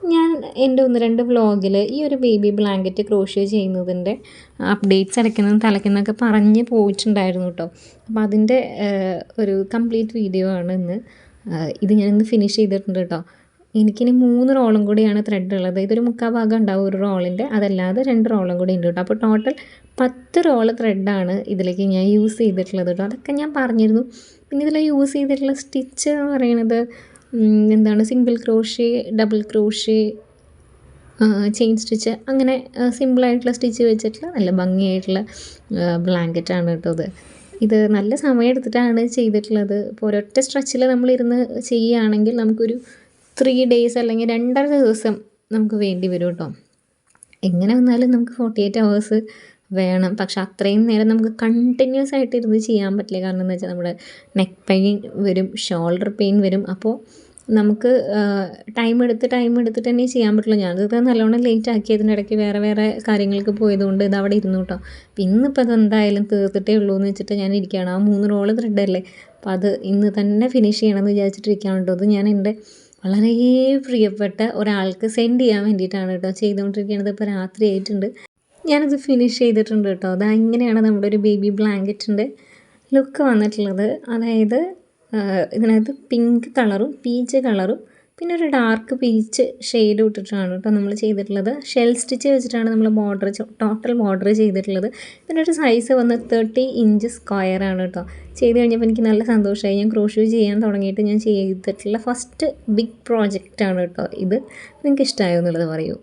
ഞാൻ എൻ്റെ 1-2 വ്ളോഗിൽ ഈ ഒരു ബേബി ബ്ലാങ്കറ്റ് ക്രോഷ്യോ ചെയ്യുന്നതിൻ്റെ അപ്ഡേറ്റ്സ് ഇടയ്ക്കുന്നതും തലയ്ക്കുന്നതൊക്കെ പറഞ്ഞ് പോയിട്ടുണ്ടായിരുന്നു കേട്ടോ. അപ്പോൾ അതിൻ്റെ ഒരു കംപ്ലീറ്റ് വീഡിയോ ആണ് ഇന്ന്. ഇത് ഞാനിന്ന് ഫിനിഷ് ചെയ്തിട്ടുണ്ട് കേട്ടോ. എനിക്കിനി 3 റോളും കൂടിയാണ് ത്രെഡ് ഉള്ളത്. ഇതൊരു 3/4 ഭാഗം ഉണ്ടാവും ഒരു റോളിൻ്റെ, അതല്ലാതെ 2 റോളും കൂടി ഉണ്ട് കേട്ടോ. അപ്പോൾ ടോട്ടൽ 10 റോള് ത്രെഡാണ് ഇതിലേക്ക് ഞാൻ യൂസ് ചെയ്തിട്ടുള്ളത് കേട്ടോ. അതൊക്കെ ഞാൻ പറഞ്ഞിരുന്നു. പിന്നെ ഇതിൽ യൂസ് ചെയ്തിട്ടുള്ള സ്റ്റിച്ച് എന്ന് പറയുന്നത് എന്താണ്, single crochet, double crochet, chain stitch, അങ്ങനെ സിമ്പിളായിട്ടുള്ള സ്റ്റിച്ച് വെച്ചിട്ടുള്ള നല്ല ഭംഗിയായിട്ടുള്ള ബ്ലാങ്കറ്റാണ് കേട്ടോ ഇത് നല്ല സമയം എടുത്തിട്ടാണ് ചെയ്തിട്ടുള്ളത്. ഇപ്പോൾ ഒരൊറ്റ സ്ട്രെച്ചിൽ നമ്മളിരുന്ന് ചെയ്യുകയാണെങ്കിൽ നമുക്കൊരു 3 ഡേയ്സ് അല്ലെങ്കിൽ 2.5 ദിവസം നമുക്ക് വേണ്ടി വരും കേട്ടോ. എങ്ങനെ വന്നാലും നമുക്ക് 48 hours വേണം. പക്ഷെ അത്രയും നേരം നമുക്ക് കണ്ടിന്യൂസ് ആയിട്ട് ഇരുന്ന് ചെയ്യാൻ പറ്റില്ല. കാരണം എന്ന് വെച്ചാൽ നമ്മുടെ നെക്ക് പെയിൻ വരും, ഷോൾഡർ പെയിൻ വരും. അപ്പോൾ നമുക്ക് ടൈം എടുത്തിട്ട് തന്നെ ചെയ്യാൻ പറ്റുള്ളൂ. ഞാനിത് നല്ലോണം ലേറ്റ് ആക്കി, അതിനിടയ്ക്ക് വേറെ കാര്യങ്ങൾക്ക് പോയതുകൊണ്ട് ഇത് അവിടെ ഇരുന്നു കേട്ടോ. അപ്പം ഇന്നിപ്പോൾ അതെന്തായാലും തീർത്തിട്ടേ ഉള്ളൂ എന്ന് വെച്ചിട്ട് ഞാൻ ഇരിക്കുകയാണ്. ആ 3 റോള് ത്രെഡല്ലേ, അപ്പോൾ അത് ഇന്ന് തന്നെ ഫിനിഷ് ചെയ്യണമെന്ന് വിചാരിച്ചിട്ടിരിക്കുകയാണ് കേട്ടോ. അത് ഞാൻ എൻ്റെ വളരെ പ്രിയപ്പെട്ട ഒരാൾക്ക് സെൻഡ് ചെയ്യാൻ വേണ്ടിയിട്ടാണ് കേട്ടോ ചെയ്തുകൊണ്ടിരിക്കുന്നത്. ഇപ്പോൾ രാത്രി ആയിട്ടുണ്ട്, ഞാനത് ഫിനിഷ് ചെയ്തിട്ടുണ്ട് കേട്ടോ. അത് ഇങ്ങനെയാണ് നമ്മുടെ ഒരു ബേബി ബ്ലാങ്കറ്റിൻ്റെ ലുക്ക് വന്നിട്ടുള്ളത്. അതായത് ഇതിനകത്ത് പിങ്ക് കളറും പീച്ച് കളറും പിന്നെ ഒരു ഡാർക്ക് പീച്ച് ഷെയ്ഡ് ഇട്ടിട്ടാണ് കേട്ടോ നമ്മൾ ചെയ്തിട്ടുള്ളത്. ഷെൽ സ്റ്റിച്ച് വെച്ചിട്ടാണ് നമ്മൾ ടോട്ടൽ ബോർഡർ ചെയ്തിട്ടുള്ളത്. ഇതിൻ്റെ ഒരു സൈസ് വന്ന് 30 ഇഞ്ച് സ്ക്വയറാണ് കേട്ടോ. ചെയ്ത് കഴിഞ്ഞപ്പോൾ എനിക്ക് നല്ല സന്തോഷമായി. ഞാൻ ക്രോഷ്യോ ചെയ്യാൻ തുടങ്ങിയിട്ട് ഞാൻ ചെയ്തിട്ടുള്ള ഫസ്റ്റ് ബിഗ് പ്രോജക്റ്റാണ് കേട്ടോ ഇത്. നിങ്ങൾക്ക് ഇഷ്ടമായോ എന്നുള്ളത് പറയൂ.